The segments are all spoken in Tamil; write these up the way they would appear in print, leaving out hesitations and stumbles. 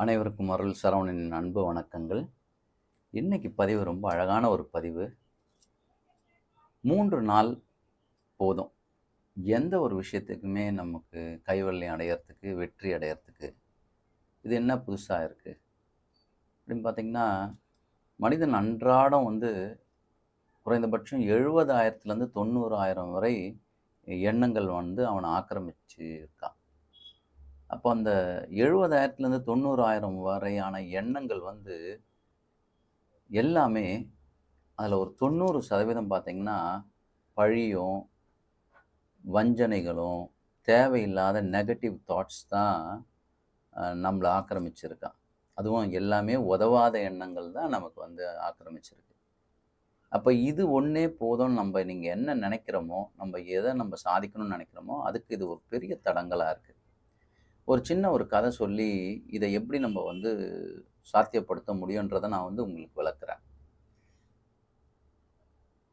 அனைவருக்கும் அருள் சரவணனின் அன்பு வணக்கங்கள். இன்னைக்கு பதிவு ரொம்ப அழகான ஒரு பதிவு. 3 நாள் போதும். எந்த ஒரு விஷயத்துக்குமே நமக்கு கைவல்யம் அடையறதுக்கு, வெற்றி அடையறதுக்கு. இது என்ன புதுசா இருக்கு? அப்படின்னு பார்த்தீங்கன்னா, மனிதன் அன்றாடம் குறைந்தபட்சம் 70,000லேருந்து 90,000 வரை எண்ணங்கள் அவன ஆக்கிரமிச்சு இருக்கான். அப்போ அந்த 70,000லேருந்து 90,000 வரையான எண்ணங்கள் எல்லாமே அதில் ஒரு 90% பார்த்தீங்கன்னா, பழியும், வஞ்சனைகளும், தேவையில்லாத நெகட்டிவ் தாட்ஸ் தான் நம்மள ஆக்கிரமிச்சிருக்கான். அதுவும் எல்லாமே உதவாத எண்ணங்கள் தான் நமக்கு ஆக்கிரமிச்சிருக்கு. அப்ப இது ஒண்ணே போதும்னு நீங்க என்ன நெனைக்கிறோமோ, எத சாதிக்கணும்னு நெனைக்கிறோமோ, அதுக்கு இது ஒரு பெரிய தடங்கலா இருக்கு. ஒரு சின்ன ஒரு கதை சொல்லி, இத எப்படி நம்ம சாத்தியப்படுத்த முடியுன்றத நான் உங்களுக்கு விளக்குறேன்.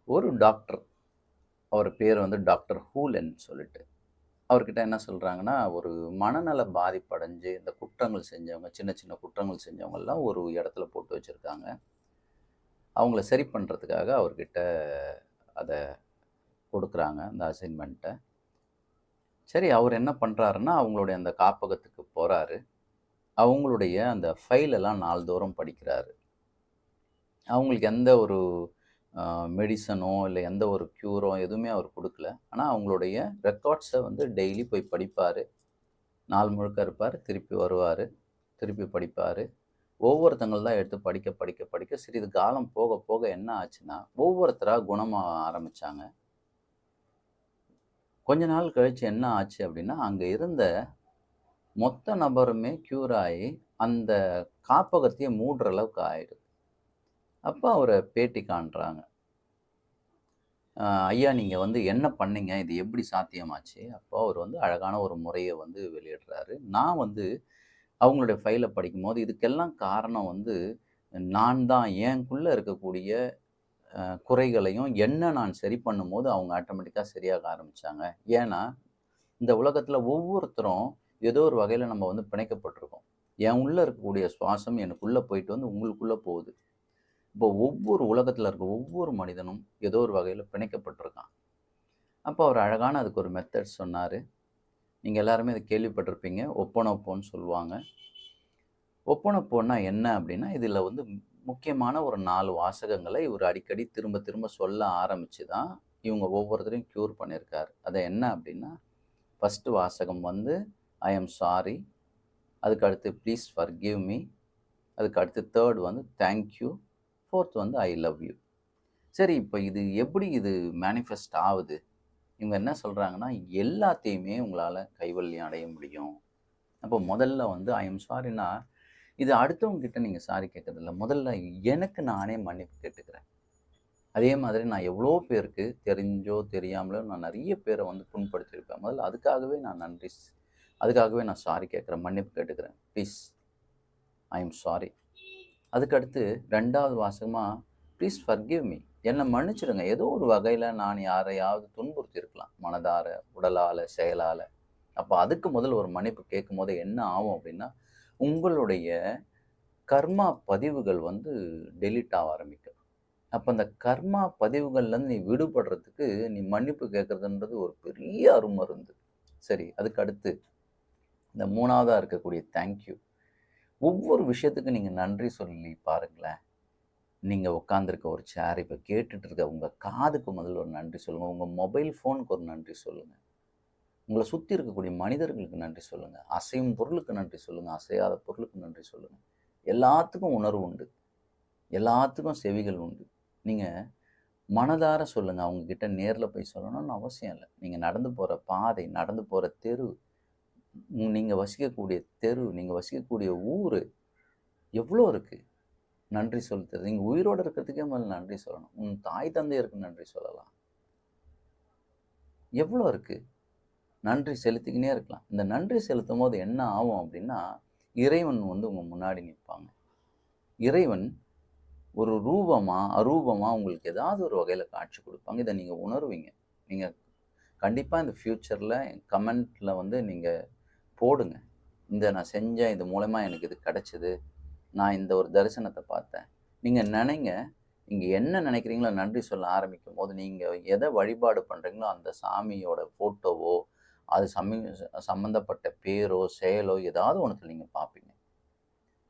ஒரு டாக்டர். அவர் பேர் டாக்டர் ஹூலன் சொல்லிட்டு. அவர்கிட்ட என்ன சொல்றாங்கன்னா, ஒரு மனநல பாதிப்படைஞ்சு இந்த குற்றங்கள் செஞ்சவங்க, சின்ன சின்ன குற்றங்கள் செஞ்சவங்கலாம் ஒரு இடத்துல போட்டு வச்சிருக்காங்க. அவங்கள சரி பண்றதுக்காக அவர்கிட்ட அத கொடுக்குறாங்க, அந்த அசைன்மென்ட்ட. சரி, அவர் என்ன பண்றாருன்னா, அவங்களுடைய அந்த காப்பகத்துக்கு போறாரு. அவங்களுடைய அந்த ஃபைல் எல்லாம் நாள்தோறும் படிக்கிறாரு. அவங்களுக்கு எந்த ஒரு மெடிசனோ, இல்ல எந்த ஒரு க்யூரோ எதுவுமே அவர் குடுக்கல. ஆனா அவங்களுடைய ரெக்கார்ட்ஸ டெய்லி போய் படிப்பாரு. நாள் முழுக்க இருப்பாரு. திருப்பி வருவாரு. திருப்பி படிப்பாரு. ஒவ்வொருத்தங்களதா எடுத்து படிக்க, படிக்க, படிக்க சிறிது காலம் போக, போக என்ன ஆச்சுன்னா, ஒவ்வொருத்தரா குணமாக ஆரம்பிச்சாங்க. கொஞ்ச நாள் கழிச்சு என்ன ஆச்சு அப்படின்னா, அங்க இருந்த மொத்த நபருமே க்யூர் ஆயி, அந்த காப்பகத்தையே மூடுற அளவுக்கு ஆயிடுது. அப்ப அவர பேட்டி காண்றாங்க. ஐயா, நீங்க என்ன பண்ணீங்க? இது எப்படி சாத்தியமாச்சு? அப்போ அவர் அழகான ஒரு முறைய வெளியிடுறாரு. நான் அவங்களுடைய ஃபைல படிக்கும்போது, இதுக்கெல்லாம் காரணம் நான் தான். எனக்குள்ள இருக்கக்கூடிய குறைகளையும் நான் சரி பண்ணும்போது, அவங்க ஆட்டோமேட்டிக்கா சரியாக ஆரம்பிச்சாங்க. ஏன்னா, இந்த உலகத்துல ஒவ்வொருத்தரும் ஏதோ ஒரு வகையில நம்ம பிணைக்கப்பட்டிருக்கோம். என் உள்ள இருக்கக்கூடிய சுவாசம் எனக்குள்ள போயிட்டு உங்களுக்குள்ள போகுது. இப்போ உலகத்துல இருக்க ஒவ்வொரு மனிதனும் ஏதோ ஒரு வகையில பிணைக்கப்பட்டிருக்கான். அப்போ அவர் அழகான அதுக்கு ஒரு மெத்தட் சொன்னாரு. நீங்க எல்லாருமே இத கேள்விப்பட்டிருப்பீங்க. ஒப்பனோப்போன்னு சொல்லுவாங்க. ஒப்பனோப்போன்னா என்ன அப்படின்னா, இதுல முக்கியமான ஒரு 4 வாசகங்களை இவரு அடிக்கடி திரும்ப திரும்ப சொல்ல ஆரம்பிச்சு தான், இவங்க ஒவ்வொருத்தரையும் க்யூர் பண்ணியிருக்காரு. அது என்ன அப்படின்னா, ஃபர்ஸ்ட் வாசகம் ஐ அம் சாரி. அதுக்கு அடுத்து ப்ளீஸ் ஃபர்கிவ் மீ. அதுக்கு அடுத்து 3 தேங்க் யூ. 4த் ஐ லவ் யூ. சரி, இப்ப எப்படி இது மேனிஃபெஸ்ட் ஆவுது? இவங்க என்ன சொல்றாங்கன்னா, எல்லாத்தையுமே உங்களால கைவல்யம் அடைய முடியும். அப்போ முதல்ல ஐ அம் சாரின்னா, இது அடுத்தவங்க கிட்ட நீங்க சாரி கேட்கறதில்ல. முதல்ல எனக்கு நானே மன்னிப்பு கேட்டுக்கிறேன். அதே மாதிரி நான் எவ்வளோ பேருக்கு தெரிஞ்சோ, தெரியாமலோ நான் நெறைய பேர புண்படுத்தியிருப்பேன். முதல்ல அதுக்காகவே நான் சாரி கேட்கிறேன். மன்னிப்பு கேட்டுக்கிறேன். Please, I am sorry. அதுக்கு அடுத்து 2வது வாசகமா, ப்ளீஸ் ஃபர்கிவ் மீ. என்ன மன்னிச்சிடுங்க. ஏதோ ஒரு வகையில நான் யாரையாவது துன்புறுத்தியிருக்கலாம். மனதார, உடலால, செயலால. அப்ப அதுக்கு முதல்ல ஒரு மன்னிப்பு கேட்கும்போது என்ன ஆகும் அப்படின்னா, உங்களுடைய கர்மா பதிவுகள் டெலீட் ஆக ஆரம்பிக்கும். அப்ப அந்த கர்மா பதிவுகள்லேருந்து நீ விடுபடுறதுக்கு, நீ மன்னிப்பு கேட்கறதுன்றது ஒரு பெரிய அருமருந்து. சரி, அதுக்கு அடுத்து இந்த 3வதா இருக்கக்கூடிய தேங்க் யூ. ஒவ்வொரு விஷயத்துக்கும் நீங்க நன்றி சொல்லி பாருங்களேன். நீங்க உட்கார்ந்திருக்க ஒரு சேர், இப்ப கேட்டுட்டு இருக்க உங்க காதுக்கு முதல்ல ஒரு நன்றி சொல்லுங்க. உங்க மொபைல் ஃபோனுக்கு ஒரு நன்றி சொல்லுங்க. உங்கள சுத்தி இருக்கக்கூடிய மனிதர்களுக்கு நன்றி சொல்லுங்க. அசையும் பொருளுக்கு நன்றி சொல்லுங்க. அசையாத பொருளுக்கு நன்றி சொல்லுங்க. எல்லாத்துக்கும் உணர்வு உண்டு. எல்லாத்துக்கும் செவிகள் உண்டு. நீங்க மனதார சொல்லுங்க. அவங்க கிட்ட நேர்ல போய் சொல்லணும்னு அவசியம் இல்ல. நீங்க நடந்து போற பாதை, நடந்து போற தெரு, நீங்க வசிக்கக்கூடிய தெரு, நீங்க வசிக்கக்கூடிய ஊரு எவ்வளோ இருக்கு நன்றி செலுத்துறது. நீங்க உயிரோட இருக்கிறதுக்கே முதல்ல நன்றி சொல்லணும். உன் தாய் தந்தையருக்கு நன்றி சொல்லலாம். எவ்வளோ இருக்கு? நன்றி செலுத்திக்கினே இருக்கலாம். இந்த நன்றி செலுத்தும்போது என்ன ஆகும் அப்படின்னா, இறைவன் உங்க முன்னாடி நிப்பாங்க. இறைவன் ஒரு ரூபமா, அரூபமா உங்களுக்கு ஏதாவது ஒரு வகையில காட்சி குடுப்பாங்க. இத நீங்க உணருவீங்க. நீங்க கண்டிப்பா இந்த ஃபியூச்சர்ல கமெண்ட்ல நீங்க போடுங்க. நான் செஞ்சேன். இது மூலமா எனக்கு இது கிடைச்சது. நான் இந்த ஒரு தரிசனத்த பார்த்தேன். நீங்க நெனைங்க. நீங்க என்ன நெனைக்கிறீங்களோ நன்றி சொல்ல ஆரம்பிக்கும்போது, நீங்க எத வழிபாடு பண்றீங்களோ அந்த சாமியோட ஃபோட்டோவோ, அது சம்மந்தப்பட்ட பேரோ, செயலோ ஏதாவது ஒண்ணத்துல நீங்க பார்ப்பீங்க.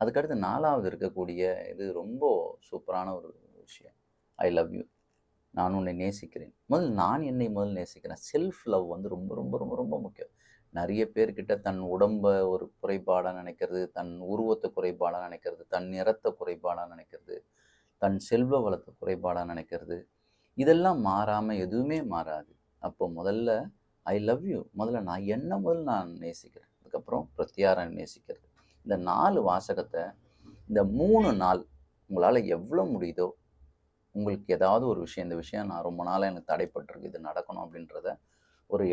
அதுக்கடுத்து 4வது இருக்கக்கூடிய இது ரொம்ப சூப்பரான ஒரு விஷயம். ஐ லவ் யூ. நான் உன்னை நேசிக்கிறேன். நான் என்னை நேசிக்கிறேன். செல்ஃப் லவ் வந்து ரொம்ப, ரொம்ப, ரொம்ப, ரொம்ப முக்கியம். நெறைய பேர்கிட்ட தன் உடம்ப ஒரு குறைபாடா நெனைக்கிறது, தன் உருவத்த குறைபாடா நெனைக்கிறது, தன் நிறத்த குறைபாடா நெனைக்கிறது, தன் செல்வ வளத்த குறைபாடா நெனைக்கிறது. இதெல்லாம் மாறாம எதுவுமே மாறாது. அப்போ முதல்ல ஐ லவ் யூ. நான் நேசிக்கிறேன். அதுக்கப்புறம் பிரத்தியார நேசிக்கிறது. இந்த 4 வாசகத்த இந்த 3 நாள் உங்களால எவ்வளோ முடியுதோ, உங்களுக்கு ஏதாவது ஒரு விஷயம், இந்த விஷயம் நான் ரொம்ப நாளா எனக்கு தடைப்பட்டிருக்கு. இது நடக்கணும் அப்படின்றத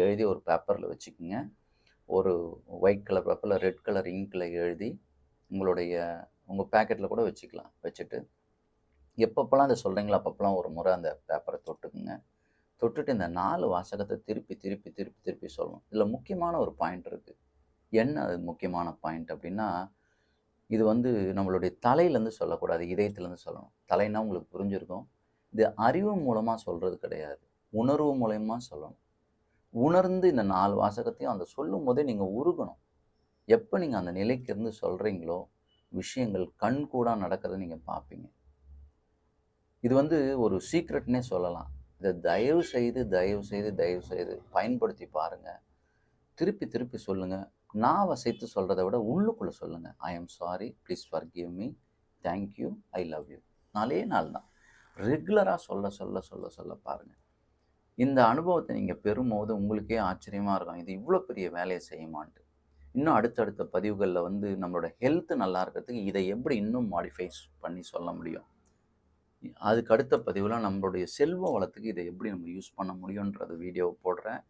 எழுதி ஒரு பேப்பர்ல வச்சுக்கங்க. ஒரு ஒயிட் கலர் பேப்பர்ல ரெட் கலர் இங்க்ல எழுதி உங்களுடைய உங்க பாக்கெட்ல கூட வச்சுக்கலாம். வச்சுட்டு எப்பப்பலாம் அத சொல்றீங்களோ, அப்பப்பலாம் ஒரு முறை அந்த பேப்பர தொட்டுக்குங்க. தொட்டுட்டு இந்த 4 வாசகத்த திருப்பி, திருப்பி, திருப்பி, திருப்பி சொல்லணும். இதுல முக்கியமான ஒரு பாயிண்ட் இருக்கு. என்ன அது முக்கியமான பாயிண்ட் அப்டின்னா, இது வந்து நம்மளுடைய தலையிலேருந்து சொல்லக்கூடாது. இதயத்திலேருந்து சொல்லணும். தலைன்னா உங்களுக்கு புரிஞ்சிருக்கும். இது அறிவு மூலமா சொல்றது கிடையாது. உணர்வு மூலியமா சொல்லணும். உணர்ந்து இந்த 4 வாசகத்தையும் அந்த சொல்லும்போதே நீங்க உருகணும். எப்ப நீங்க அந்த நிலைக்கு இருந்து சொல்றீங்களோ, விஷயங்கள் கண்கூடா நடக்கிறத நீங்க பார்ப்பீங்க. இது வந்து ஒரு சீக்ரெட்ன்னே சொல்லலாம். இத தயவு செய்து, தயவு செய்து, தயவு செய்து பயன்படுத்தி பாருங்க. திருப்பி, திருப்பி சொல்லுங்க. நான் வசைத்து சொல்றத விட உள்ளுக்குள்ள சொல்லுங்க. I am sorry, please forgive me, thank you, I love you. 4 நாள் தான். ரெகுலரா சொல்ல, சொல்ல, சொல்ல, சொல்ல பாருங்க. இந்த அனுபவத்த நீங்க பெறும்போது உங்களுக்கே ஆச்சரியமா இருக்கும். இது இவ்ளோ பெரிய வேலைய செய்யுமான்ட்டு. இன்னும் அடுத்தடுத்த பதிவுகள்ல வந்து நம்மளோட ஹெல்த் நல்லா இருக்கிறதுக்கு இத எப்படி இன்னும் மாடிஃபைஸ் பண்ணி சொல்ல முடியும். அதுக்கு அடுத்த பதிவுல நம்மளுடைய செல்வ வளத்துக்கு இத எப்படி நம்ம யூஸ் பண்ண முடியும்ன்றது வீடியோ போடுறேன்.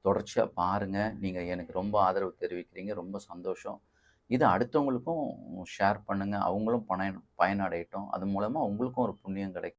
தொடர்ச்சியா பாருங்க. நீங்க எனக்கு ரொம்ப ஆதரவு தெரிவிக்கிறீங்க. ரொம்ப சந்தோஷம். இத அடுத்தவங்களுக்கும் ஷேர் பண்ணுங்க. அவங்களும் பயனடையட்டும். அது மூலமா உங்களுக்கும் ஒரு புண்ணியம் கிடைக்கும்.